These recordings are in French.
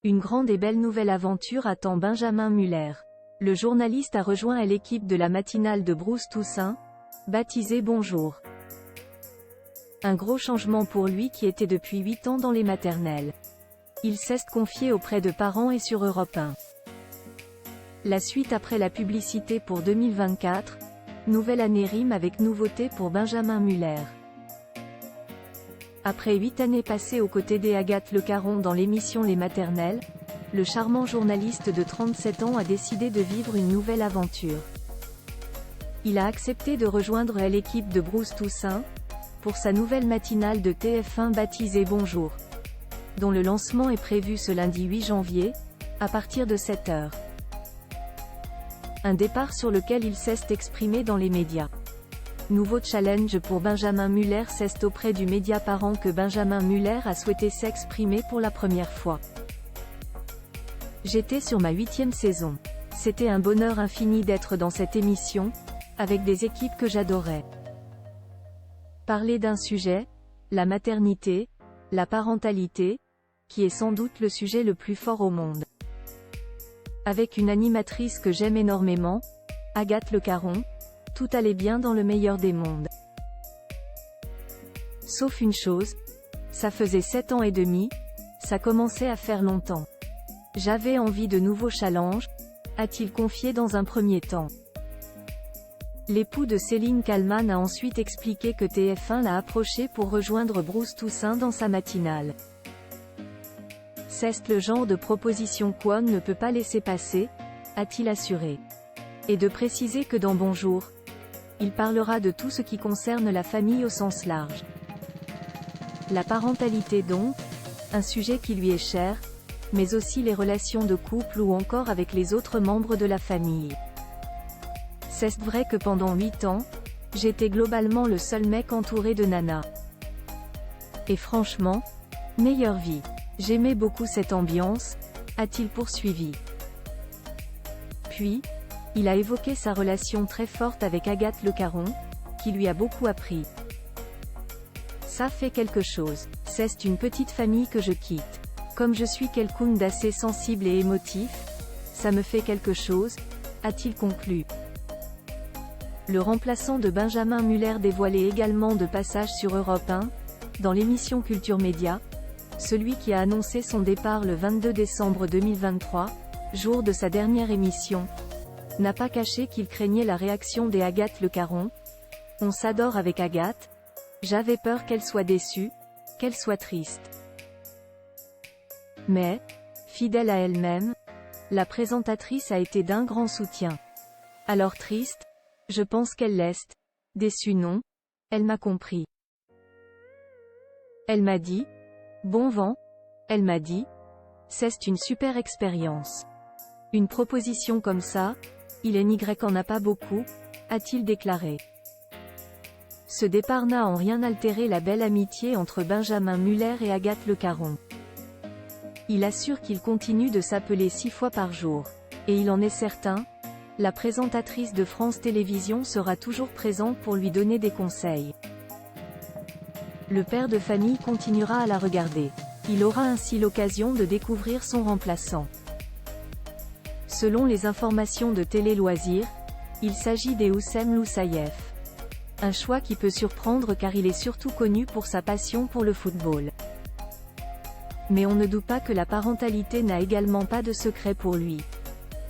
Une grande et belle nouvelle aventure attend Benjamin Muller. Le journaliste a rejoint l'équipe de la matinale de Bruce Toussaint, baptisée Bonjour. Un gros changement pour lui qui était depuis 8 ans dans les maternelles. Il s'est confié auprès de parents et sur Europe 1. La suite après la publicité pour 2024, nouvelle année rime avec nouveauté pour Benjamin Muller. Après 8 années passées aux côtés d'Agathe Le Caron dans l'émission Les Maternelles, le charmant journaliste de 37 ans a décidé de vivre une nouvelle aventure. Il a accepté de rejoindre l'équipe de Bruce Toussaint, pour sa nouvelle matinale de TF1 baptisée Bonjour, dont le lancement est prévu ce lundi 8 janvier, à partir de 7h. Un départ sur lequel il s'est exprimé dans les médias. Nouveau challenge pour Benjamin Muller. C'est auprès du média Parents que Benjamin Muller a souhaité s'exprimer pour la première fois. J'étais sur ma 8e saison. C'était un bonheur infini d'être dans cette émission, avec des équipes que j'adorais. Parler d'un sujet, la maternité, la parentalité, qui est sans doute le sujet le plus fort au monde. Avec une animatrice que j'aime énormément, Agathe Le Caron, tout allait bien dans le meilleur des mondes. Sauf une chose, ça faisait 7 ans et demi, ça commençait à faire longtemps. J'avais envie de nouveaux challenges, a-t-il confié dans un premier temps. L'époux de Céline Kallmann a ensuite expliqué que TF1 l'a approché pour rejoindre Bruce Toussaint dans sa matinale. C'est le genre de proposition qu'on ne peut pas laisser passer, a-t-il assuré. Et de préciser que dans Bonjour, il parlera de tout ce qui concerne la famille au sens large. La parentalité donc, un sujet qui lui est cher, mais aussi les relations de couple ou encore avec les autres membres de la famille. C'est vrai que pendant 8 ans, j'étais globalement le seul mec entouré de nanas. Et franchement, meilleure vie. J'aimais beaucoup cette ambiance, a-t-il poursuivi. Puis, il a évoqué sa relation très forte avec Agathe Le Caron, qui lui a beaucoup appris. Ça fait quelque chose. C'est une petite famille que je quitte. Comme je suis quelqu'un d'assez sensible et émotif, ça me fait quelque chose, a-t-il conclu. Le remplaçant de Benjamin Muller dévoilait également de passage sur Europe 1, dans l'émission Culture Média, celui qui a annoncé son départ le 22 décembre 2023, jour de sa dernière émission, n'a pas caché qu'il craignait la réaction d'Agathe Le Caron. On s'adore avec Agathe. J'avais peur qu'elle soit déçue, qu'elle soit triste. Mais, fidèle à elle-même, la présentatrice a été d'un grand soutien. Alors triste, je pense qu'elle l'est. Déçue non, elle m'a compris. Elle m'a dit, bon vent, elle m'a dit, c'est une super expérience. Une proposition comme ça, il n'y en a pas beaucoup, a-t-il déclaré. Ce départ n'a en rien altéré la belle amitié entre Benjamin Muller et Agathe Le Caron. Il assure qu'il continue de s'appeler 6 fois par jour. Et il en est certain, la présentatrice de France Télévisions sera toujours présente pour lui donner des conseils. Le père de famille continuera à la regarder. Il aura ainsi l'occasion de découvrir son remplaçant. Selon les informations de Télé Loisirs, il s'agit d'Oussem Loussaïef. Un choix qui peut surprendre car il est surtout connu pour sa passion pour le football. Mais on ne doute pas que la parentalité n'a également pas de secret pour lui.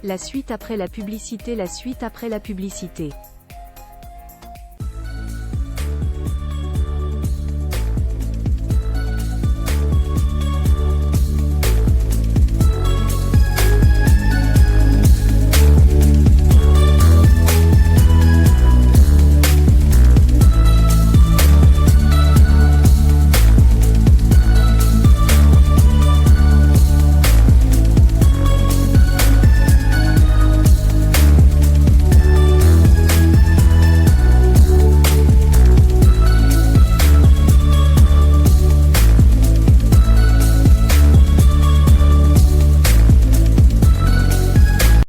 La suite après la publicité.